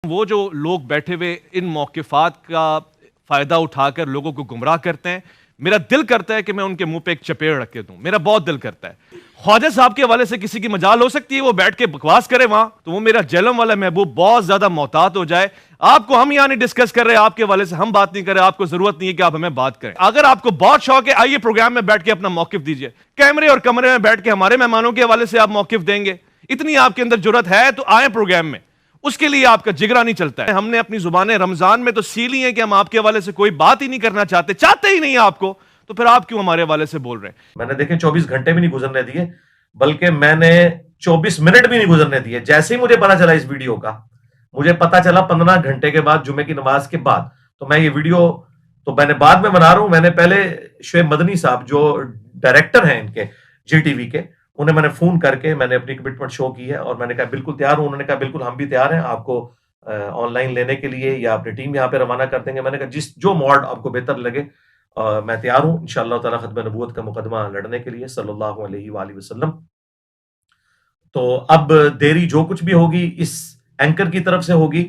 وہ جو لوگ بیٹھے ہوئے ان موقفات کا فائدہ اٹھا کر لوگوں کو گمراہ کرتے ہیں، میرا دل کرتا ہے کہ میں ان کے منہ پہ ایک چپیڑ رکھ کے دوں. میرا بہت دل کرتا ہے. خواجہ صاحب کے حوالے سے کسی کی مجال ہو سکتی ہے وہ بیٹھ کے بکواس کرے وہاں، تو وہ میرا جہلم والا محبوب بہت زیادہ محتاط ہو جائے. آپ کو ہم یہاں نہیں ڈسکس کر رہے، آپ کے حوالے سے ہم بات نہیں کر رہے، آپ کو ضرورت نہیں ہے کہ آپ ہمیں بات کریں. اگر آپ کو بہت شوق ہے آئیے پروگرام میں بیٹھ کے اپنا موقف دیجئے. کیمرے اور کمرے میں بیٹھ کے ہمارے مہمانوں کے حوالے سے آپ موقف دیں گے، اتنی آپ کے اندر جرت ہے تو آئیں پروگرام میں. اس کے لیے آپ کا جگرا نہیں چلتا ہے. ہم نے اپنی زبانیں رمضان میں تو سیلی ہیں کہ ہم آپ کے حوالے سے کوئی بات ہی نہیں کرنا چاہتے ہی نہیں آپ کو، تو پھر آپ کیوں ہمارے حوالے سے بول رہے ہیں؟ میں نے دیکھیں 24 گھنٹے بھی نہیں گزرنے دیے، بلکہ میں نے 24 منٹ بھی نہیں گزرنے دیے. جیسے ہی مجھے پتا چلا اس ویڈیو کا، مجھے پتا چلا 15 گھنٹے کے بعد، جمعے کی نماز کے بعد. تو میں یہ ویڈیو تو میں نے بعد میں بنا رہا ہوں. میں نے پہلے شعیب مدنی صاحب جو ڈائریکٹر ہیں ان کے جی ٹی وی کے، انہیں میں نے فون کر کے میں نے اپنی کمٹمنٹ شو کی ہے اور میں نے کہا بالکل تیار ہوں. انہوں نے کہا بالکل ہم بھی تیار ہیں آپ کو آن لائن لینے کے لیے یا اپنی ٹیم یہاں پہ روانہ کر دیں گے. میں نے کہا جو موڈ آپ کو بہتر لگے میں تیار ہوں انشاءاللہ تعالی ختم نبوت کا مقدمہ لڑنے کے لیے صلی اللہ علیہ وآلہ وسلم. تو اب دیری جو کچھ بھی ہوگی اس اینکر کی طرف سے ہوگی.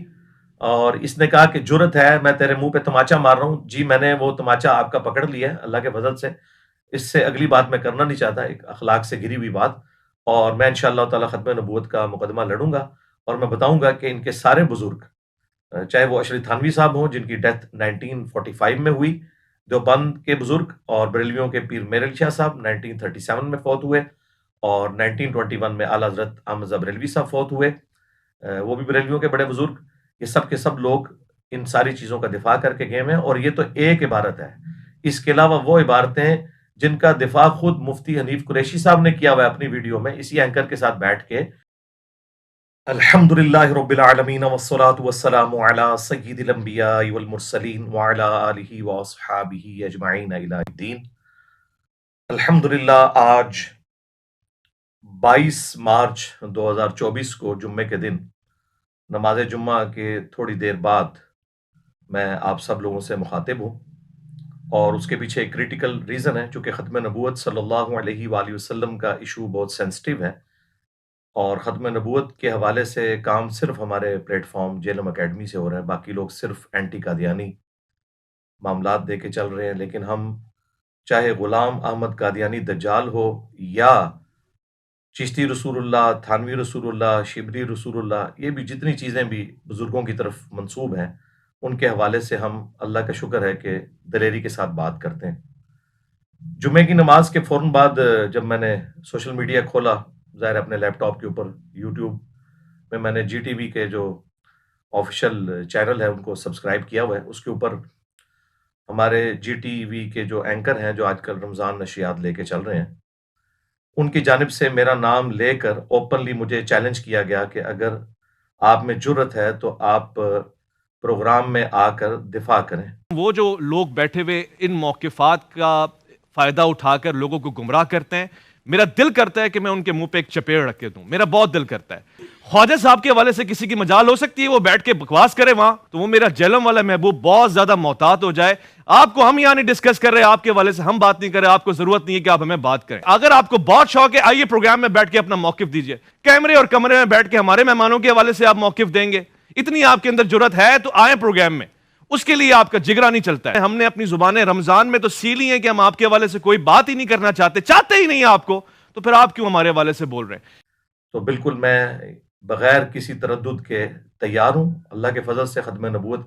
اور اس نے کہا کہ جرت ہے میں تیرے منہ پہ تماچا مار رہا ہوں. جی میں نے وہ تماچا آپ کا پکڑ لیا ہے اللہ کے فضل سے. اس سے اگلی بات میں کرنا نہیں چاہتا، ایک اخلاق سے گری ہوئی بات. اور میں انشاءاللہ تعالی ختم نبوت کا مقدمہ لڑوں گا اور میں بتاؤں گا کہ ان کے سارے بزرگ، چاہے وہ اشرف تھانوی صاحب ہوں جن کی ڈیتھ 1945 میں ہوئی، دیوبند کے بزرگ، اور بریلویوں کے پیر میر علی شاہ صاحب 1937 میں فوت ہوئے، اور 1921 میں اعلیٰ حضرت احمد رضا بریلوی صاحب فوت ہوئے، وہ بھی بریلویوں کے بڑے بزرگ. یہ سب کے سب لوگ ان ساری چیزوں کا دفاع کر کے گئے ہیں. اور یہ تو ایک عبارت ہے، اس کے علاوہ وہ عبارتیں جن کا دفاع خود مفتی حنیف قریشی صاحب نے کیا ہوا ہے اپنی ویڈیو میں اسی اینکر کے ساتھ بیٹھ کے. الحمد للہ رب العالمین والصلاة والسلام علی سید الانبیاء والمرسلین وعلی آلہ واصحابہ اجمعین الی الدین. الحمدللہ آج 22 مارچ 2024 کو جمعے کے دن نماز جمعہ کے تھوڑی دیر بعد میں آپ سب لوگوں سے مخاطب ہوں. اور اس کے پیچھے ایک کریٹیکل ریزن ہے، چونکہ ختم نبوت صلی اللہ علیہ وآلہ وسلم کا ایشو بہت سینسٹیو ہے. اور ختم نبوت کے حوالے سے کام صرف ہمارے پلیٹ فارم جیلم اکیڈمی سے ہو رہا ہے، باقی لوگ صرف اینٹی قادیانی معاملات دے کے چل رہے ہیں. لیکن ہم چاہے غلام احمد قادیانی دجال ہو یا چشتی رسول اللہ، تھانوی رسول اللہ، شبلی رسول اللہ، یہ بھی جتنی چیزیں بھی بزرگوں کی طرف منسوب ہیں ان کے حوالے سے ہم اللہ کا شکر ہے کہ دلیری کے ساتھ بات کرتے ہیں. جمعے کی نماز کے فوراً بعد جب میں نے سوشل میڈیا کھولا، ظاہر اپنے لیپ ٹاپ کے اوپر یوٹیوب میں نے جی ٹی وی کے جو آفیشیل چینل ہے ان کو سبسکرائب کیا ہوا ہے. اس کے اوپر ہمارے جی ٹی وی کے جو اینکر ہیں جو آج کل رمضان نشریات لے کے چل رہے ہیں، ان کی جانب سے میرا نام لے کر اوپنلی مجھے چیلنج کیا گیا کہ اگر آپ میں جرت ہے تو آپ پروگرام میں آ کر دفاع کریں. وہ جو لوگ بیٹھے ہوئے ان موقفات کا فائدہ اٹھا کر لوگوں کو گمراہ کرتے ہیں، میرا دل کرتا ہے کہ میں ان کے منہ پہ ایک چپیڑ رکھ کے دوں. میرا بہت دل کرتا ہے. خواجہ صاحب کے حوالے سے کسی کی مجال ہو سکتی ہے وہ بیٹھ کے بکواس کرے وہاں، تو وہ میرا جہلم والا محبوب بہت زیادہ محتاط ہو جائے. آپ کو ہم یہاں نہیں ڈسکس کر رہے، آپ کے حوالے سے ہم بات نہیں کر رہے، آپ کو ضرورت نہیں ہے کہ آپ ہمیں بات کریں. اگر آپ کو بہت شوق ہے آئیے پروگرام میں بیٹھ کے اپنا موقف دیجئے. کیمرے اور کمرے میں بیٹھ کے ہمارے مہمانوں کے حوالے سے آپ موقف دیں گے، اتنی آپ کے اندر جرت ہے تو آئیں پروگرام میں. اس کے لیے آپ کا جگرا نہیں چلتا ہے. ہم نے اپنی زبانیں رمضان میں تو سیلی ہیں کہ ہم آپ کے حوالے سے کوئی بات ہی نہیں کرنا چاہتے ہی نہیں آپ کو، تو پھر آپ کیوں ہمارے حوالے سے بول رہے ہیں؟ تو بالکل میں بغیر کسی تردد کے تیار ہوں اللہ کے فضل سے ختم نبوت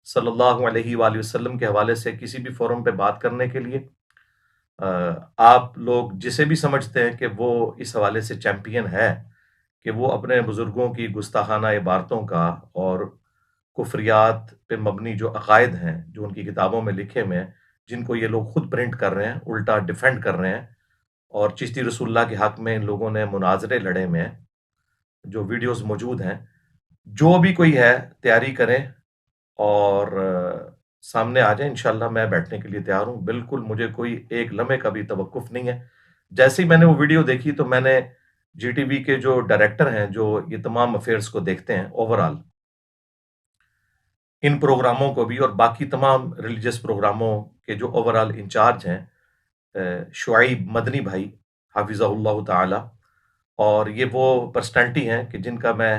صلی اللہ علیہ وآلہ وسلم کے حوالے سے کسی بھی فورم پہ بات کرنے کے لیے. آپ لوگ جسے بھی سمجھتے ہیں کہ وہ اس حوالے سے چیمپئن ہے کہ وہ اپنے بزرگوں کی گستاخانہ عبارتوں کا اور کفریات پہ مبنی جو عقائد ہیں جو ان کی کتابوں میں لکھے ہوئے ہیں، جن کو یہ لوگ خود پرنٹ کر رہے ہیں، الٹا ڈیفینڈ کر رہے ہیں. اور چشتی رسول اللہ کے حق میں ان لوگوں نے مناظرے لڑے ہوئے ہیں، جو ویڈیوز موجود ہیں. جو بھی کوئی ہے تیاری کریں اور سامنے آ جائیں. انشاءاللہ میں بیٹھنے کے لیے تیار ہوں. بالکل مجھے کوئی ایک لمحے کا بھی توقف نہیں ہے. جیسے ہی میں نے وہ ویڈیو دیکھی تو میں نے جی ٹی وی کے جو ڈائریکٹر ہیں جو یہ تمام افیئرز کو دیکھتے ہیں اوورال، ان پروگراموں کو بھی اور باقی تمام ریلیجس پروگراموں کے جو اوورال انچارج ہیں، شعیب مدنی بھائی حافظہ اللہ تعالی. اور یہ وہ پرسنالٹی ہیں کہ جن کا میں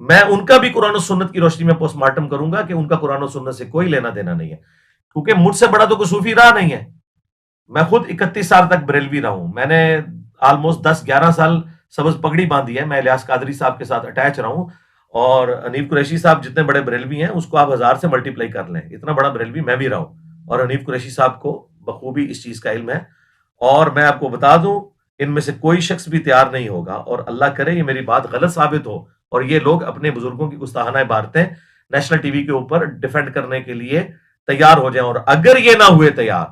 میں ان کا بھی قرآن و سنت کی روشنی میں پوسٹ مارٹم کروں گا کہ ان کا قرآن و سنت سے کوئی لینا دینا نہیں ہے، کیونکہ مجھ سے بڑا تو کوئی صوفی رہا نہیں ہے. میں خود 31 سال تک بریلوی رہا ہوں، میں نے آلموسٹ 10-11 سال سبز پگڑی باندھی ہے. میں الیاس قادری صاحب کے ساتھ اٹیچ رہا ہوں، اور حنیف قریشی صاحب جتنے بڑے بریلوی ہیں اس کو آپ 1000 سے ملٹیپلائی کر لیں، اتنا بڑا بریلوی میں بھی رہا ہوں، اور حنیف قریشی صاحب کو بخوبی اس چیز کا علم ہے. اور میں آپ کو بتا دوں ان میں سے کوئی شخص بھی تیار نہیں ہوگا، اور اللہ کرے یہ میری بات غلط ثابت ہو اور یہ لوگ اپنے بزرگوں کی گستاخانہ عبارتیں نیشنل ٹی وی کے اوپر ڈیفینڈ کرنے کے لیے تیار ہو جائیں. اور اگر یہ نہ ہوئے تیار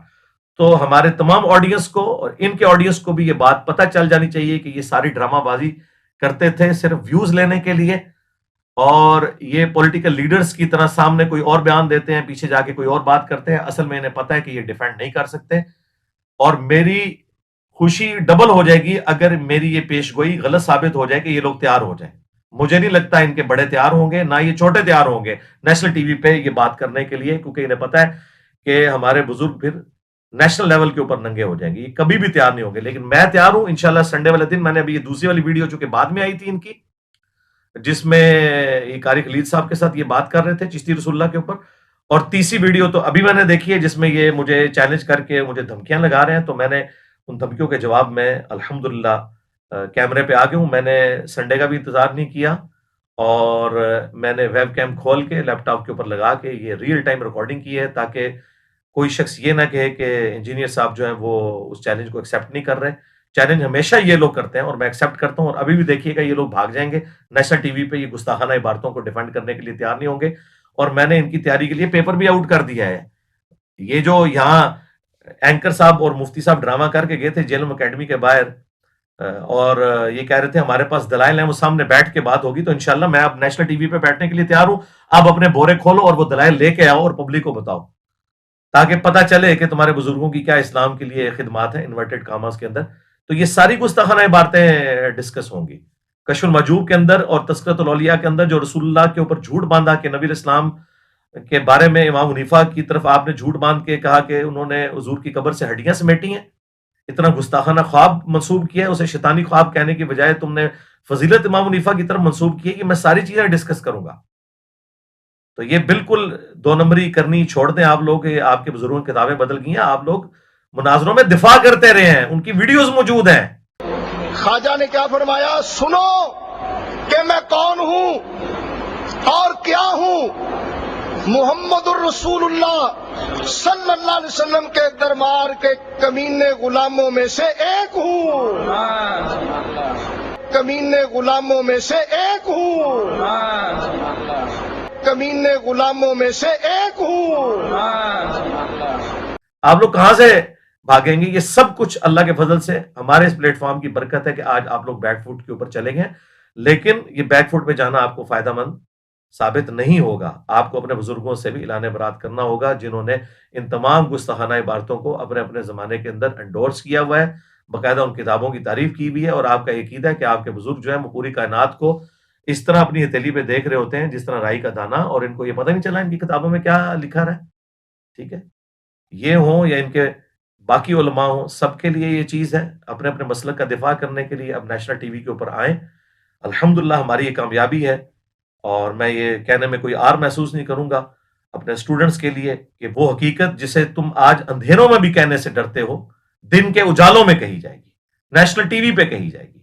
تو ہمارے تمام آڈینس کو اور ان کے آڈینس کو بھی یہ بات پتہ چل جانی چاہیے کہ یہ ساری ڈرامہ بازی کرتے تھے صرف ویوز لینے کے لیے، اور یہ پولیٹیکل لیڈرز کی طرح سامنے کوئی اور بیان دیتے ہیں، پیچھے جا کے کوئی اور بات کرتے ہیں. اصل میں انہیں پتہ ہے کہ یہ ڈیفینڈ نہیں کر سکتے، اور میری خوشی ڈبل ہو جائے گی اگر میری یہ پیش گوئی غلط ثابت ہو جائے کہ یہ لوگ تیار ہو جائیں. مجھے نہیں لگتا ان کے بڑے تیار ہوں گے، نہ یہ چھوٹے تیار ہوں گے نیشنل ٹی وی پہ یہ بات کرنے کے لیے، کیونکہ انہیں پتہ ہے کہ ہمارے بزرگ پھر نیشنل لیول کے اوپر ننگے ہو جائیں گے. یہ کبھی بھی تیار نہیں ہوں گے، لیکن میں تیار ہوں انشاءاللہ. سنڈے والے دن میں نے ابھی یہ دوسری والی ویڈیو جو کہ بعد میں آئی تھی ان کی، جس میں یہ قاری خلید صاحب کے ساتھ یہ بات کر رہے تھے چشتی رسول اللہ کے اوپر، اور تیسری ویڈیو تو ابھی میں نے دیکھی ہے جس میں یہ مجھے چیلنج کر کے مجھے دھمکیاں لگا رہے ہیں. تو میں نے ان دھمکیوں کے جواب میں الحمدللہ کیمرے پہ آ گیا ہوں. میں نے سنڈے کا بھی انتظار نہیں کیا، اور میں نے ویب کیم کھول کے لیپ ٹاپ کے اوپر لگا کے یہ ریئل ٹائم ریکارڈنگ کی ہے، تاکہ کوئی شخص یہ نہ کہے کہ انجینئر صاحب جو ہیں وہ اس چیلنج کو ایکسیپٹ نہیں کر رہے. چیلنج ہمیشہ یہ لوگ کرتے ہیں اور میں ایکسیپٹ کرتا ہوں، اور ابھی بھی دیکھیے گا یہ لوگ بھاگ جائیں گے نیشنل ٹی وی پہ، یہ گستاخانہ عبارتوں کو ڈیفینڈ کرنے کے لیے تیار نہیں ہوں گے. اور میں نے ان کی تیاری کے لیے پیپر بھی آؤٹ کر دیا ہے. یہ جو یہاں اینکر صاحب اور مفتی صاحب ڈرامہ کر کے گئے تھے جیلم اکیڈمی کے باہر، اور یہ کہہ رہے تھے ہمارے پاس دلائل ہیں، وہ سامنے بیٹھ کے بات ہوگی، تو انشاءاللہ میں اب نیشنل ٹی وی پہ بیٹھنے کے لیے تیار ہوں. آپ اپنے بورے کھولو اور وہ دلائل لے کے آؤ اور پبلک کو بتاؤ، تاکہ پتہ چلے کہ تمہارے بزرگوں کی کیا اسلام کے لیے خدمات ہیں انورٹڈ کاماز کے اندر. تو یہ ساری گستاخانہ عبارتیں ڈسکس ہوں گی. کشف المحجوب کے اندر اور تذکرۃ الاولیاء کے اندر جو رسول اللہ کے اوپر جھوٹ باندھا کہ نبی الاسلام کے بارے میں امام حنیفہ کی طرف آپ نے جھوٹ باندھ کے کہا کہ انہوں نے حضور کی قبر سے ہڈیاں سمیٹی ہیں، اتنا گستاخانہ خواب منسوب کیا ہے، اسے شیطانی خواب کہنے کی بجائے تم نے فضیلت امام حنیفہ کی طرف منسوب کی ہے. کہ میں ساری چیزیں ڈسکس کروں گا. تو یہ بالکل 2 نمبری کرنی چھوڑ دیں آپ لوگ. یہ آپ کے بزرگوں کی کتابیں بدل گئی ہیں، آپ لوگ مناظروں میں دفاع کرتے رہے ہیں، ان کی ویڈیوز موجود ہیں. خواجہ نے کیا فرمایا؟ سنو کہ میں کون ہوں اور کیا ہوں. محمد الرسول اللہ صلی اللہ علیہ وسلم کے دربار کے کمینے غلاموں میں سے ایک ہوں، کمینے غلاموں میں سے ایک ہوں، کمینے غلاموں میں سے ایک ہوں. آپ لوگ کہاں سے بھاگیں گے؟ یہ سب کچھ اللہ کے فضل سے ہمارے اس پلیٹ فارم کی برکت ہے کہ آج آپ لوگ بیک فوٹ کے اوپر چلے گئے. لیکن یہ بیک فوٹ پہ جانا آپ کو فائدہ مند ثابت نہیں ہوگا. آپ کو اپنے بزرگوں سے بھی اعلان برات کرنا ہوگا جنہوں نے ان تمام گستاخانہ عبارتوں کو اپنے اپنے زمانے کے اندر انڈورس کیا ہوا ہے، باقاعدہ ان کتابوں کی تعریف کی بھی ہے. اور آپ کا یہ عقیدہ ہے کہ آپ کے بزرگ جو ہیں وہ پوری کائنات کو اس طرح اپنی ہتھیلی پہ دیکھ رہے ہوتے ہیں جس طرح رائی کا دانہ، اور ان کو یہ پتہ نہیں چلا ان کی کتابوں میں کیا لکھا رہا ہے. ٹھیک ہے، یہ ہوں یا ان کے باقی علماء ہوں، سب کے لیے یہ چیز ہے اپنے اپنے مسلک کا دفاع کرنے کے لیے اب نیشنل ٹی وی کے اوپر آئیں. الحمدللہ ہماری یہ کامیابی ہے، اور میں یہ کہنے میں کوئی آر محسوس نہیں کروں گا اپنے اسٹوڈنٹس کے لیے کہ وہ حقیقت جسے تم آج اندھیروں میں بھی کہنے سے ڈرتے ہو دن کے اجالوں میں کہی جائے گی، نیشنل ٹی وی پہ کہی جائے گی.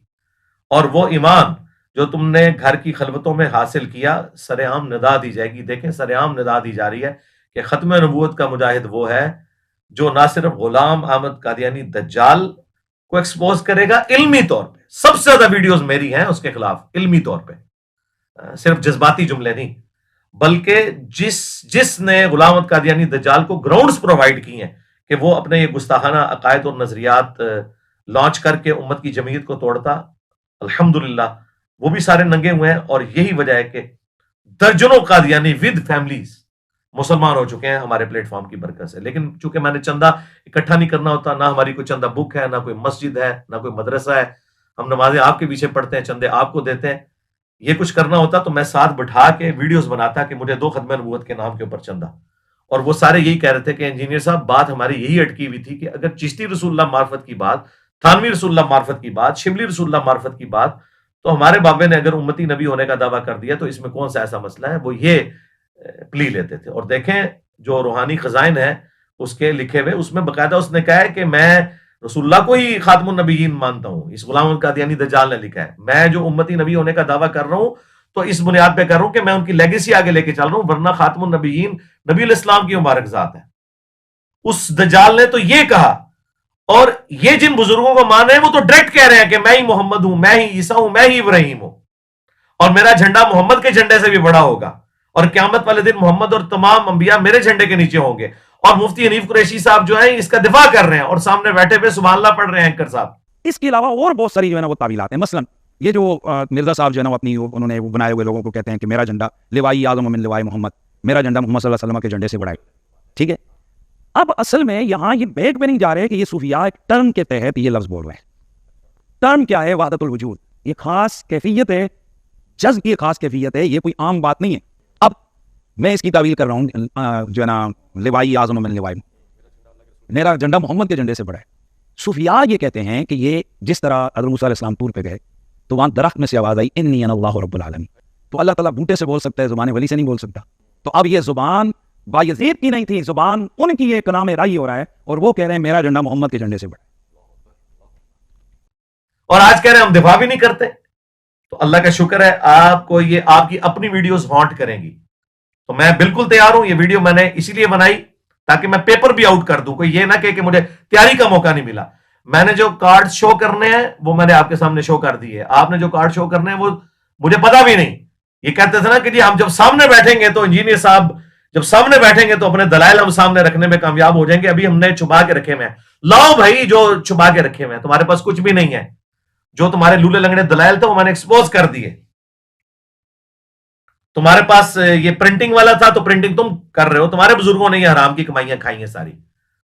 اور وہ ایمان جو تم نے گھر کی خلوتوں میں حاصل کیا سر عام ندا دی جائے گی. دیکھیں سر عام ندا دی جا رہی ہے کہ ختم نبوت کا مجاہد وہ ہے جو نہ صرف غلام احمد قادیانی دجال کو ایکسپوز کرے گا علمی طور پہ. سب سے زیادہ ویڈیوز میری ہیں اس کے خلاف علمی طور پہ، صرف جذباتی جملے نہیں، بلکہ جس نے غلام احمد قادیانی دجال کو گراؤنڈز پرووائڈ کی ہیں کہ وہ اپنے یہ گستاخانہ عقائد اور نظریات لانچ کر کے امت کی جمعیت کو توڑتا. الحمدللہ وہ بھی سارے ننگے ہوئے ہیں، اور یہی وجہ ہے کہ درجنوں قادیانی ود فیملیز مسلمان ہو چکے ہیں ہمارے پلیٹ فارم کی برکت سے. لیکن چونکہ میں نے چندہ اکٹھا نہیں کرنا ہوتا، نہ ہماری کوئی چندہ بک ہے، نہ کوئی مسجد ہے، نہ کوئی مدرسہ ہے، ہم نمازیں آپ کے پیچھے پڑھتے ہیں، چندے آپ کو دیتے ہیں. یہ کچھ کرنا ہوتا تو میں ساتھ بٹھا کے ویڈیوز بناتا کہ مجھے دو ختم نبوت کے نام کے اوپر چندہ. اور وہ سارے یہی کہہ رہے تھے کہ انجینئر صاحب بات ہماری یہی اٹکی ہوئی تھی کہ اگر چشتی رسول اللہ معرفت کی بات، تھانوی رسول اللہ معرفت کی بات، شبلی رسول اللہ معرفت کی بات، تو ہمارے بابے نے اگر امتی نبی ہونے کا دعویٰ کر دیا تو اس میں کون سا ایسا مسئلہ ہے؟ وہ یہ پلی لیتے تھے. اور دیکھیں جو روحانی خزائن ہے اس کے لکھے ہوئے، اس میں باقاعدہ اس نے کہا ہے کہ میں رسول اللہ کو ہی خاتم النبیین مانتا ہوں. اس غلام القادیانی دجال نے لکھا ہے میں جو امتی نبی ہونے کا دعویٰ کر رہا ہوں تو اس بنیاد پہ کر رہا ہوں کہ میں ان کی لیگیسی آگے لے کے چل رہا ہوں، ورنہ خاتم النبیین نبی علیہ السلام کی مبارک ذات ہے. اس دجال نے تو یہ کہا، اور یہ جن بزرگوں کو مان رہے ہیں وہ تو ڈائریکٹ کہہ رہے ہیں کہ میں ہی محمد ہوں، میں ہی عیسیٰ ہوں، میں ہی ابراہیم ہوں، اور میرا جھنڈا محمد کے جھنڈے سے بھی بڑا ہوگا، اور قیامت والے دن محمد اور تمام انبیاء میرے جھنڈے کے نیچے ہوں گے. اور مفتی حنیف قریشی صاحب جو ہیں اس کا دفاع کر رہے ہیں اور سامنے بیٹھے ہوئے سبحان اللہ پڑھ رہے ہیں اینکر صاحب. اس کے علاوہ اور بہت ساری جو ہے نا وہ تعویلات ہیں. مثلا یہ جو مرزا صاحب جو ہے نا اپنی انہوں نے بنائے ہوئے لوگوں کو کہتے ہیں کہ میرا جھنڈا لوائی اعظم من لوائی محمد، میرا جھنڈا محمد صلی اللہ علیہ وسلم کے جھنڈے سے بڑا ہے. ٹھیک ہے، اب اصل میں یہاں یہ بیٹ پہ نہیں جا رہے کہ یہ صوفیاء ایک ٹرم کے تحت یہ لفظ بول رہے ہیں. ٹرم کیا ہے؟ وحدت الوجود. یہ خاص کیفیت ہے، جذب کی خاص کیفیت ہے، یہ کوئی عام بات نہیں ہے. اب میں اس کی تعویل کر رہا ہوں جو ہے نا لوائی اعظم من لوائی، میرا جھنڈا محمد کے جھنڈے سے بڑا ہے. صوفیاء یہ کہتے ہیں کہ یہ جس طرح حضرت موسیٰ علیہ السلام طور پہ گئے تو وہاں درخت میں سے آواز آئی انی انا اللہ رب العالمین، تو اللہ تعالیٰ بوٹے سے بول سکتا ہے، زبان ولی سے نہیں بول سکتا. تو اب یہ زبان بایزید کی نہیں تھی، زبان ان کی ایک نام رائی ہو رہا ہے، اور وہ کہہ رہے ہیں میرا جھنڈا محمد کے جھنڈے سے بڑا ہے. اور آج کہہ رہے ہیں ہم دفاع بھی نہیں کرتے. تو اللہ کا شکر ہے آپ کو یہ آپ کی اپنی ویڈیوز ہانٹ کریں گی. تو میں بالکل تیار ہوں. یہ ویڈیو میں نے اسی لیے بنائی تاکہ میں پیپر بھی آؤٹ کر دوں. کوئی یہ نہ کہ مجھے تیاری کا موقع نہیں ملا. میں نے جو کارڈ شو کرنے ہیں وہ میں نے آپ کے سامنے شو کر دی ہے. آپ نے جو کارڈ شو کرنے ہیں وہ مجھے پتا بھی نہیں. یہ کہتے تھے نا کہ جی ہم جب سامنے بیٹھیں گے تو انجینئر صاحب جب سامنے بیٹھیں گے تو اپنے دلائل ہم سامنے رکھنے میں کامیاب ہو جائیں گے. ابھی ہم نے چھپا کے رکھے ہوئے ہیں. لاؤ بھائی جو چھپا کے رکھے ہوئے ہیں. تمہارے پاس کچھ بھی نہیں ہے. جو تمہارے لولے لنگڑے دلائل تھے وہ میں نے ایکسپوز کر دیے. تمہارے پاس یہ پرنٹنگ والا تھا تو پرنٹنگ تم کر رہے ہو. تمہارے بزرگوں نے یہ حرام کی کمائیاں کھائی ہیں ساری.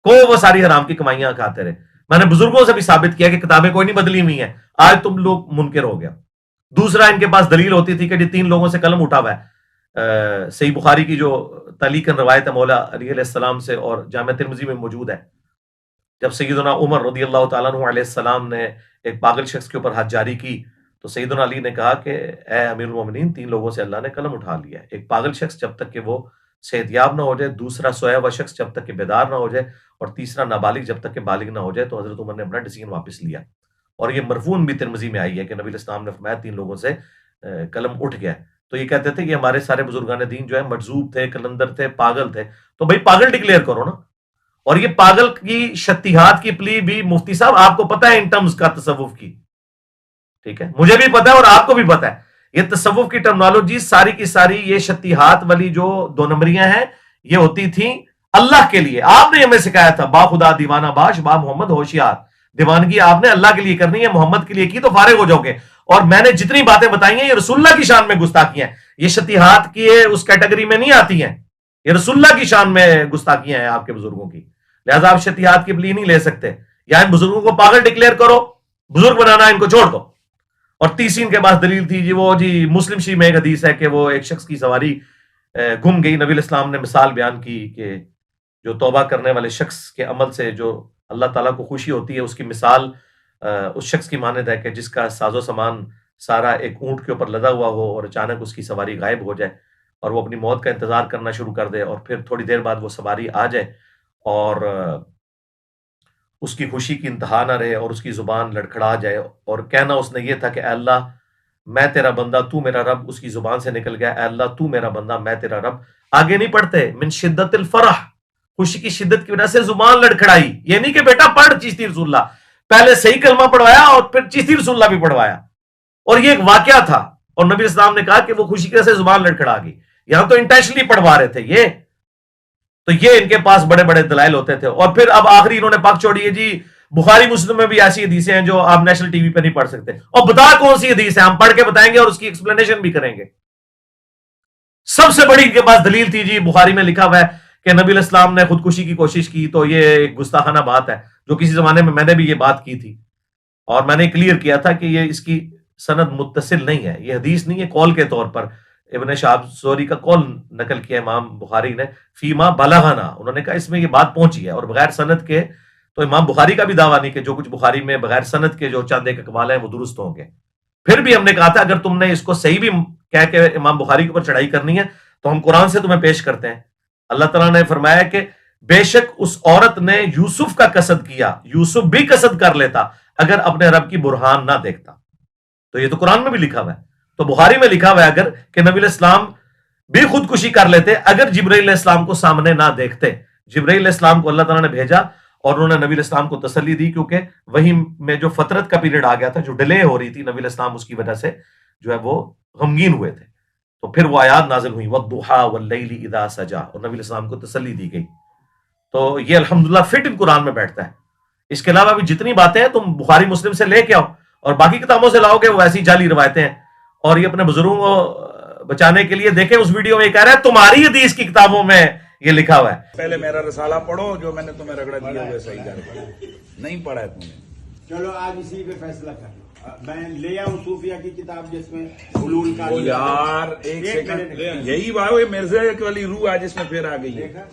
وہ ساری حرام کی کمائیاں کھاتے رہے. میں نے بزرگوں سے بھی ثابت کیا کہ کتابیں کوئی نہیں بدلی ہوئی ہیں. آج تم لوگ منکر ہو گیا. دوسرا ان کے پاس دلیل ہوتی تھی کہ جی 3 لوگوں سے قلم اٹھا ہوا ہے. صحیح بخاری کی جو تعلیقاً روایت ہے مولا علی علیہ السلام سے اور جامع ترمذی میں موجود ہے. جب سیدنا عمر رضی اللہ تعالیٰ عنہ علیہ السلام نے ایک پاگل شخص کے اوپر حد جاری کی تو سیدنا علی نے کہا کہ اے امیر المومنین 3 لوگوں سے اللہ نے قلم اٹھا لیا ہے. ایک پاگل شخص جب تک کہ وہ صحت یاب نہ ہو جائے، دوسرا سویا ہوا شخص جب تک کہ بیدار نہ ہو جائے، اور تیسرا نابالغ جب تک کہ بالغ نہ ہو جائے. تو حضرت عمر نے اپنا ڈیسیژن واپس لیا. اور یہ مرفون بھی ترمذی میں آئی ہے کہ نبی علیہ السلام نے فرمایا 3 لوگوں سے قلم اٹھ گیا. تو یہ کہتے تھے کہ ہمارے سارے بزرگان دین جو ہے مجذوب تھے، کلندر تھے، پاگل تھے. تو بھائی پاگل ڈکلیئر کرو نا. اور یہ پاگل کی شتیہات کی پلی بھی مفتی صاحب آپ کو پتہ ہے ان ٹرمز کا تصوف کی. ٹھیک ہے، مجھے بھی پتا ہے اور آپ کو بھی پتا ہے. یہ تصوف کی ٹرمنالوجی ساری کی ساری یہ شتیہات والی جو 2 نمبریاں ہیں یہ ہوتی تھیں اللہ کے لیے. آپ نے ہمیں سکھایا تھا با خدا دیوانہ باش با محمد ہوشیار. دیوانگی آپ نے اللہ کے لیے کرنی ہے، محمد کے لیے کی تو فارغ ہو جاؤ گے. اور میں نے جتنی باتیں بتائی ہیں یہ رسول اللہ کی شان میں گستاخیاں ہیں. یہ شتیہات کی اس کیٹیگری میں نہیں آتی ہیں. یہ رسول اللہ کی شان میں گستاخیاں ہیں آپ کے بزرگوں کی. لہذا آپ شتیہات کی پلی نہیں لے سکتے. یا ان بزرگوں کو پاگل ڈکلیئر کرو، بزرگ بنانا ان کو چھوڑ دو. اور تیسری ان کے پاس دلیل تھی جی وہ جی مسلم شریف میں ایک حدیث ہے کہ وہ ایک شخص کی سواری گم گئی. نبی علیہ السلام نے مثال بیان کی کہ جو توبہ کرنے والے شخص کے عمل سے جو اللہ تعالیٰ کو خوشی ہوتی ہے اس کی مثال اس شخص کی مانند ہے کہ جس کا ساز و سامان سارا ایک اونٹ کے اوپر لدا ہوا ہو اور اچانک اس کی سواری غائب ہو جائے اور وہ اپنی موت کا انتظار کرنا شروع کر دے اور پھر تھوڑی دیر بعد وہ سواری آ جائے اور اس کی خوشی کی انتہا نہ رہے اور اس کی زبان لڑکھڑا جائے اور کہنا اس نے یہ تھا کہ اے اللہ میں تیرا بندہ تو میرا رب. اس کی زبان سے نکل گیا اے اللہ تو میرا بندہ میں تیرا رب. آگے نہیں پڑھتے من شدت الفرح، خوشی کی شدت کی وجہ سے زبان لڑکھڑائی. یہ نہیں کہ بیٹا پڑھ چشتی رسول اللہ، پہلے صحیح کلمہ پڑھوایا اور پھر چشتی رسول اللہ بھی پڑھوایا. اور یہ ایک واقعہ تھا اور نبی اسلام نے کہا کہ وہ خوشی کی وجہ سے زبان لڑکھڑا گئی. یہاں تو انٹینشنلی پڑھوا رہے تھے یہ. تو یہ ان کے پاس بڑے بڑے دلائل ہوتے تھے. اور پھر اب آخری انہوں نے پاک چھوڑی ہے جی بخاری مسلم میں بھی ایسی حدیثیں ہیں جو آپ نیشنل ٹی وی پہ نہیں پڑھ سکتے. اور بتا کون سی حدیث ہے، ہم پڑھ کے بتائیں گے اور اس کی ایکسپلینیشن بھی کریں گے. سب سے بڑی ان کے پاس دلیل تھی جی بخاری میں لکھا ہوا ہے کہ نبی علیہ السلام نے خودکشی کی کوشش کی. تو یہ ایک گستاخانہ بات ہے جو کسی زمانے میں نے بھی یہ بات کی تھی اور میں نے کلیئر کیا تھا کہ یہ اس کی سند متصل نہیں ہے، یہ حدیث نہیں ہے. قول کے طور پر ابن شہاب زہری کا قول نقل کیا امام بخاری نے فیما بلغنا، انہوں نے کہا اس میں یہ بات پہنچی ہے اور بغیر سند کے. تو امام بخاری کا بھی دعویٰ نہیں کہ جو کچھ بخاری میں بغیر سند کے جو چند ایک اقوال ہیں وہ درست ہوں گے. پھر بھی ہم نے کہا تھا اگر تم نے اس کو صحیح بھی کہہ کے امام بخاری کے اوپر چڑھائی کرنی ہے تو ہم قرآن سے تمہیں پیش کرتے ہیں. اللہ تعالیٰ نے فرمایا کہ بے شک اس عورت نے یوسف کا قصد کیا, یوسف بھی قصد کر لیتا اگر اپنے رب کی برہان نہ دیکھتا. تو یہ تو قرآن میں بھی لکھا ہوا ہے, تو بخاری میں لکھا ہوا ہے اگر کہ نبی علیہ السلام بھی خودکشی کر لیتے اگر جبرائیل علیہ السلام کو سامنے نہ دیکھتے. جبرائیل علیہ السلام کو اللہ تعالیٰ نے بھیجا اور انہوں نے نبی علیہ السلام کو تسلی دی, کیونکہ وہی میں جو فترت کا پیریڈ آ گیا تھا, جو ڈیلے ہو رہی تھی, نبی علیہ السلام اس کی وجہ سے جو ہے وہ غمگین ہوئے تھے. تو پھر وہ آیات نازل ہوئی وَالضُّحَىٰ وَاللَّيْلِ إِذَا سَجَىٰ, اور نبی علیہ السلام کو تسلی دی گئی. تو یہ الحمدللہ فٹ ان قرآن میں بیٹھتا ہے. اس کے علاوہ بھی جتنی باتیں ہیں تم بخاری مسلم سے لے کے آؤ اور باقی کتابوں سے لاؤ گے وہ ایسی جعلی روایتیں ہیں. اور یہ اپنے بزرگوں کو بچانے کے لیے دیکھیں اس ویڈیو میں یہ کہہ رہا ہے تمہاری حدیث کی کتابوں میں یہ لکھا ہوا ہے. پہلے میرا رسالہ پڑھو, جو میں نے تمہیں رگڑا دیا وہ صحیح کر پڑھا, نہیں پڑھا ہے تم نے. چلو آج اسی پہ فیصلہ کر لو. میں لے آؤں صوفیہ کی کتاب جس میں حلول کا یار ایک سیکنڈ, یہی بات ہے مرزا والی روح آج اس میں پھر آ گئی ہے.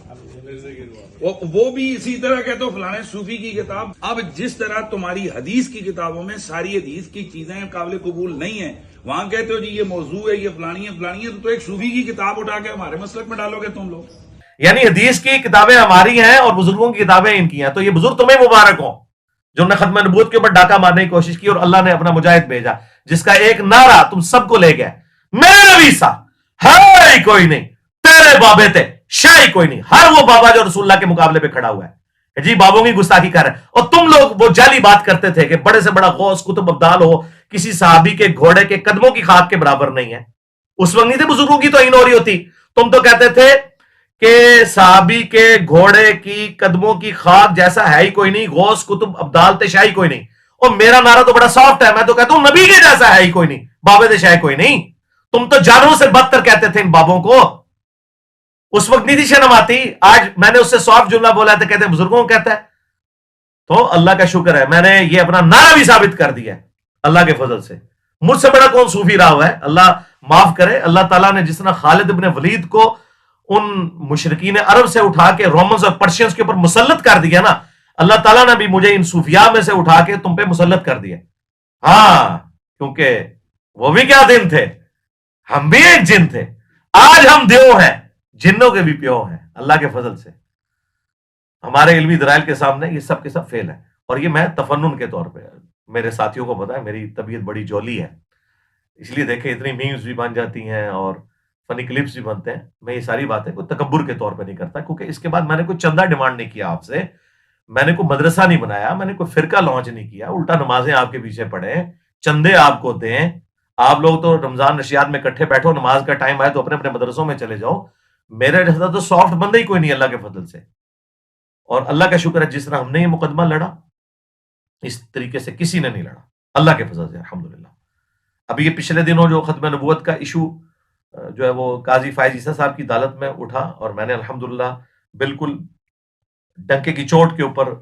وہ بھی اسی طرح کہتے ہو فلانے صوفی کی کتاب. اب جس طرح تمہاری حدیث کی کتابوں میں ساری حدیث کی چیزیں قابل قبول نہیں ہیں, وہاں کہتے ہو جی یہ موضوع ہے, یہ فلانی ہے فلانی ہے, تو ایک صوفی کی کتاب اٹھا کے ہمارے مسلک میں ڈالو گے تم لوگ. یعنی حدیث کی کتابیں ہماری ہیں اور بزرگوں کی کتابیں ان کی ہیں. تو یہ بزرگ تمہیں مبارک ہوں جو نے ختم نبوت کے اوپر ڈاکہ مارنے کی کوشش کی اور اللہ نے اپنا مجاہد بھیجا جس کا ایک نعرہ تم سب کو لے گیا, میرے نبی سا ہے کوئی نہیں, تیرے بابے تھے شاہی کوئی نہیں. ہر وہ بابا جو رسول اللہ کے مقابلے پہ کھڑا ہوا ہے جی بابوں کی گستاخی کر رہے ہیں. اور تم لوگ وہ جعلی بات کرتے تھے کہ بڑے سے بڑا غوث قطب ابدال ہو کسی صحابی کے گھوڑے کے قدموں کی خاک کے برابر نہیں ہے. اس وقت نہیں تھے بزرگوں کی توہین ہو رہی ہوتی. تم تو کہتے تھے کہ صحابی کے گھوڑے کی قدموں کی خاک جیسا ہے ہی کوئی نہیں, غوث قطب ابدال تے شاہی کوئی نہیں. اور میرا نعرہ تو بڑا سافٹ ہے, میں تو کہتا ہوں نبی کے جیسا ہے ہی کوئی نہیں, بابے تے شاہی کوئی نہیں. تم تو جانوروں سے بدتر کہتے تھے ان بابوں کو. اس وقت نہیں تھی شرم آتی. آج میں نے اس سے سافٹ جملہ بولا ہے تو کہتے ہیں بزرگوں کو کہتا ہے. تو اللہ کا شکر ہے میں نے یہ اپنا نعرہ بھی ثابت کر دیا ہے اللہ کے فضل سے. مجھ سے بڑا کون صوفی رہا ہوا ہے, اللہ معاف کرے. اللہ تعالیٰ نے جس طرح خالد ابن ولید کو ان مشرکین عرب سے اٹھا کے رومنز اور پرشینز کے اوپر مسلط کر دیا نا, اللہ تعالیٰ نے بھی مجھے ان صوفیاء میں سے اٹھا کے تم پہ مسلط کر دیا. ہاں کیونکہ وہ بھی کیا دن تھے, ہم بھی ایک جن تھے. آج ہم دیو ہیں, جنوں کے بھی پیو ہیں اللہ کے فضل سے. ہمارے علمی دلائل کے سامنے یہ سب کے سب فیل ہے. اور یہ میں تفنن کے طور پہ, میرے ساتھیوں کو پتا ہے میری طبیعت بڑی جولی ہے, اس لیے دیکھیں اتنی میمز بھی بن جاتی ہیں اور فنی کلپس بھی بنتے ہیں. میں یہ ساری باتیں کوئی تکبر کے طور پہ نہیں کرتا, کیونکہ اس کے بعد میں نے کوئی چندہ ڈیمانڈ نہیں کیا آپ سے, میں نے کوئی مدرسہ نہیں بنایا, میں نے کوئی فرقہ لانچ نہیں کیا. الٹا نمازیں آپ کے پیچھے پڑھیں, چندے آپ کو دیں. آپ لوگ تو رمضان نشیات میں کٹھے بیٹھو, نماز کا ٹائم آئے تو اپنے اپنے مدرسوں میں چلے جاؤ. میرے جیسا تو سافٹ بندہ ہی کوئی نہیں اللہ کے فضل سے. اور اللہ کا شکر ہے جس طرح ہم نے یہ مقدمہ لڑا اس طریقے سے کسی نے نہیں لڑا اللہ کے فضل سے الحمدللہ. ابھی یہ پچھلے دنوں جو ختم نبوت کا ایشو جو ہے وہ قاضی فائز عیسیٰ صاحب کی عدالت میں اٹھا, اور میں نے الحمدللہ بالکل ڈنکے کی چوٹ کے اوپر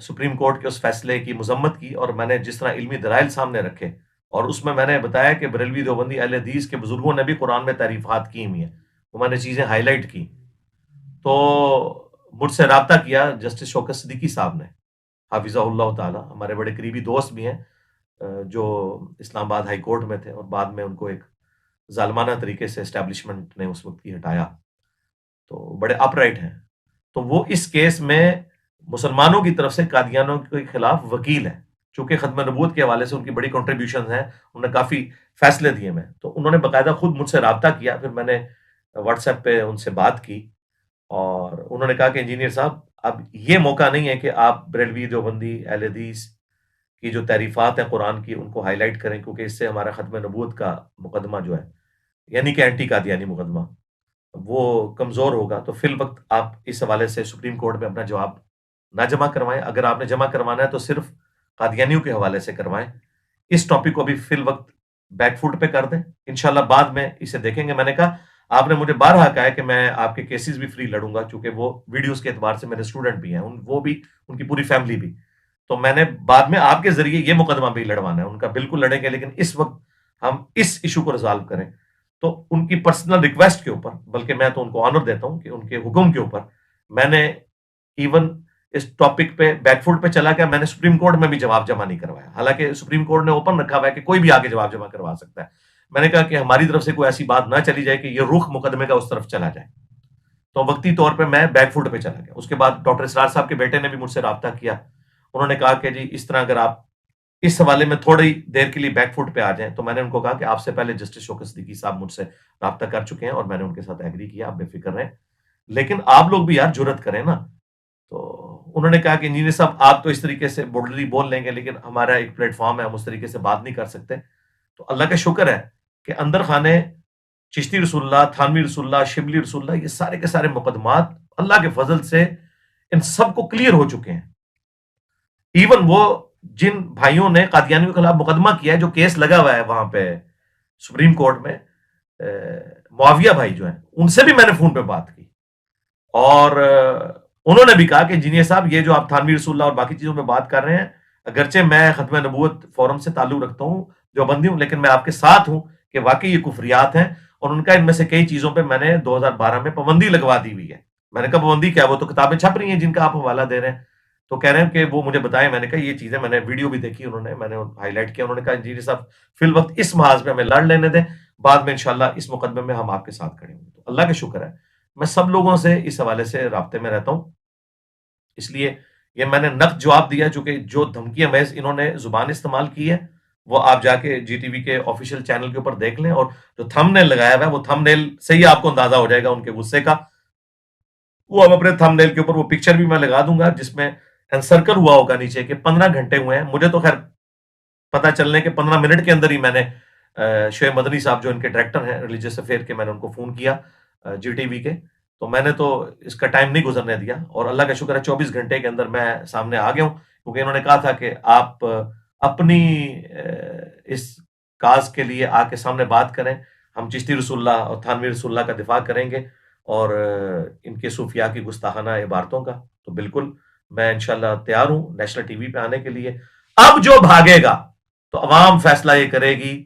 سپریم کورٹ کے اس فیصلے کی مذمت کی, اور میں نے جس طرح علمی دلائل سامنے رکھے اور اس میں نے بتایا کہ بریلوی دیوبندی اہل حدیث کے بزرگوں نے بھی قرآن میں تعریفات کی ہوئی ہیں, وہ میں نے چیزیں ہائی لائٹ کی. تو مجھ سے رابطہ کیا جسٹس شوکت صدیقی صاحب نے حافظہ اللہ تعالی, ہمارے بڑے قریبی دوست بھی ہیں جو اسلام آباد ہائی کورٹ میں تھے اور بعد میں ان کو ایک ظالمانہ طریقے سے اسٹیبلشمنٹ نے اس وقت کی ہٹایا. تو بڑے اپ رائٹ ہیں. تو وہ اس کیس میں مسلمانوں کی طرف سے قادیانوں کے خلاف وکیل ہیں. چونکہ ختم نبوت کے حوالے سے ان کی بڑی کنٹریبیوشنز ہیں, انہوں نے کافی فیصلے دیے میں, تو انہوں نے باقاعدہ خود مجھ سے رابطہ کیا. پھر میں نے واٹس ایپ پہ ان سے بات کی اور انہوں نے کہا کہ انجینئر صاحب اب یہ موقع نہیں ہے کہ آپ بریلوی دیوبندی اہل حدیث کی جو تعریفات ہیں قرآن کی ان کو ہائی لائٹ کریں, کیونکہ اس سے ہمارا ختم نبوت کا مقدمہ جو ہے یعنی کہ اینٹی قادیانی مقدمہ وہ کمزور ہوگا. تو فی الوقت آپ اس حوالے سے سپریم کورٹ میں اپنا جواب نہ جمع کروائیں. اگر آپ نے جمع کروانا ہے تو صرف قادیانیوں کے حوالے سے کروائیں. اس ٹاپک کو ابھی فی الوقت بیک فوٹ پہ کر دیں, انشاءاللہ بعد میں اسے دیکھیں گے. میں نے کہا آپ نے مجھے بارہا کہا ہے کہ میں آپ کے کیسز بھی فری لڑوں گا, چونکہ وہ ویڈیوز کے اعتبار سے میرے اسٹوڈنٹ بھی ہیں, وہ بھی ان کی پوری فیملی بھی. تو میں نے بعد میں آپ کے ذریعے یہ مقدمہ بھی لڑوانا ہے, ان کا بالکل لڑیں گے, لیکن اس وقت ہم اس ایشو کو ریزالو کریں. تو ان کی پرسنل ریکویسٹ کے اوپر, بلکہ میں تو ان کو آنر دیتا ہوں کہ ان کے حکم کے اوپر میں نے ایون اس ٹاپک پہ بیک فوٹ پہ چلا گیا. میں نے سپریم کورٹ میں بھی جواب جمع نہیں کروایا, حالانکہ سپریم کورٹ نے اوپن رکھا ہوا ہے کہ کوئی بھی آگے جواب جمع کروا سکتا ہے. میں نے کہا کہ ہماری طرف سے کوئی ایسی بات نہ چلی جائے کہ یہ رخ مقدمے کا اس طرف چلا جائے. تو وقتی طور پہ میں بیک فوٹ پہ چلا گیا. اس کے بعد ڈاکٹر اسرار صاحب کے بیٹے نے بھی مجھ سے رابطہ کیا. انہوں نے کہا کہ جی اس طرح اگر آپ اس حوالے میں تھوڑی دیر کے لیے بیک فوٹ پہ آ جائیں. تو میں نے ان کو کہا کہ آپ سے پہلے جسٹس شوکت صدیقی صاحب مجھ سے رابطہ کر چکے ہیں اور میں نے ان کے ساتھ ایگری کیا, آپ بے فکر رہیں, لیکن آپ لوگ بھی یار جرت کریں نا. تو انہوں نے کہا کہ انجینئر صاحب آپ تو اس طریقے سے بولڈلی بول لیں گے, لیکن ہمارا ایک پلیٹ فارم ہے, ہم اس طریقے سے بات نہیں کر سکتے. تو اللہ کا شکر ہے کہ اندر خانے چشتی رسول اللہ, تھانوی رسول اللہ, شبلی رسول اللہ, یہ سارے کے سارے مقدمات اللہ کے فضل سے ان سب کو کلیئر ہو چکے ہیں. ایون وہ جن بھائیوں نے قادیانیوں کے خلاف مقدمہ کیا ہے, جو کیس لگا ہوا ہے وہاں پہ سپریم کورٹ میں, معاویہ بھائی جو ہیں, ان سے بھی میں نے فون پہ بات کی, اور انہوں نے بھی کہا کہ انجینئر صاحب یہ جو آپ تھانوی رسول اللہ اور باقی چیزوں پہ بات کر رہے ہیں, اگرچہ میں ختم نبوت فورم سے تعلق رکھتا ہوں, جو بندی ہوں, لیکن میں آپ کے ساتھ ہوں کہ واقعی یہ کفریات ہیں. اور ان کا ان میں سے کئی چیزوں پہ میں نے 2012 میں پابندی لگوا دی ہوئی ہے. میں نے کہا پابندی کیا؟ وہ تو کتابیں چھپ رہی ہیں جن کا آپ حوالہ دے رہے ہیں. تو کہہ رہے ہیں کہ وہ مجھے بتائیں. میں نے کہا یہ چیزیں میں نے ویڈیو بھی دیکھی, انہوں نے, میں نے ہائی لائٹ کیا. انہوں نے کہا انجینئر صاحب فی الوقت اس محاذ پہ ہمیں لڑ لینے دیں, بعد میں انشاءاللہ اس مقدمے میں ہم آپ کے ساتھ کھڑے ہوں گے. تو اللہ کا شکر ہے میں سب لوگوں سے اس حوالے سے رابطے میں رہتا ہوں. اس لیے یہ میں نے نقد جواب دیا, چونکہ جو دھمکیاں محض انہوں نے زبان استعمال کی ہے وہ آپ جا کے جی ٹی وی کے آفیشیل چینل کے اوپر دیکھ لیں, اور جو تھم نیل لگایا ہوا ہے وہ تھم نیل سے ہی آپ کو اندازہ ہو جائے گا ان کے غصے کا. وہ ہم اپنے تھم نیل کے اوپر وہ پکچر بھی میں لگا دوں گا جس میں انسرکل ہوا ہوگا نیچے کہ 15 گھنٹے ہوئے ہیں. مجھے تو خیر پتہ چلنے کے 15 منٹ کے اندر ہی میں نے شعیب مدنی صاحب جو ان کے ڈائریکٹر ہیں ریلیجیس افیئر کے, میں نے ان کو فون کیا جی ٹی وی کے. تو میں نے تو اس کا ٹائم نہیں گزرنے دیا, اور اللہ کا شکر ہے 24 گھنٹے کے اندر میں سامنے آ گیا ہوں, کیونکہ انہوں نے کہا تھا کہ آپ اپنی اس کاز کے لیے آ کے سامنے بات کریں, ہم چشتی رسول اللہ اور تھانوی رسول اللہ کا دفاع کریں گے اور ان کے صوفیاء کی گستاخانہ عبارتوں کا. تو بالکل میں انشاءاللہ تیار ہوں نیشنل ٹی وی پہ آنے کے لیے. اب جو بھاگے گا تو عوام فیصلہ یہ کرے گی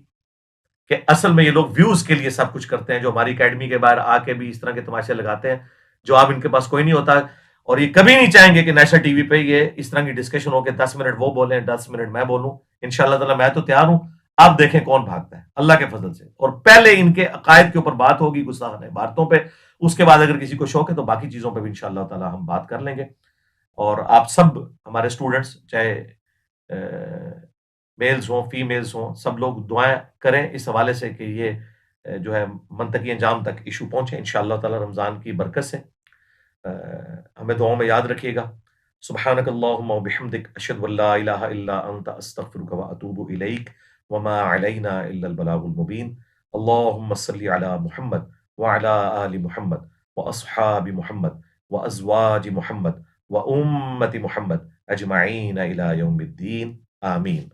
کہ اصل میں یہ لوگ ویوز کے لیے سب کچھ کرتے ہیں, جو ہماری اکیڈمی کے باہر آ کے بھی اس طرح کے تماشے لگاتے ہیں, جو اب ان کے پاس کوئی نہیں ہوتا, اور یہ کبھی نہیں چاہیں گے کہ نیشنل ٹی وی پہ یہ اس طرح کی ڈسکشن ہو کہ 10 منٹ وہ بولیں 10 منٹ میں بولوں. انشاءاللہ تعالیٰ میں تو تیار ہوں, آپ دیکھیں کون بھاگتا ہے اللہ کے فضل سے. اور پہلے ان کے عقائد کے اوپر بات ہوگی گستاخانہ عبارتوں پہ, اس کے بعد اگر کسی کو شوق ہے تو باقی چیزوں پہ بھی انشاءاللہ تعالیٰ ہم بات کر لیں گے. اور آپ سب ہمارے اسٹوڈنٹس, چاہے میلز ہوں فیمیلز ہوں, سب لوگ دعائیں کریں اس حوالے سے کہ یہ جو ہے منطقی انجام تک ایشو پہنچے انشاءاللہ تعالیٰ رمضان کی برکت سے. ہمیں دعاؤں میں یاد رکھیے گا. سبحانک اللہم و بحمدک اشہد ان لا الہ الا انت استغفرک و اتوب الیک وما علینا الا البلاغ المبین. اللہم صلی علی محمد وعلی آل محمد واصحاب محمد وازواج محمد وامت محمد اجمعین الی یوم الدین. آمین.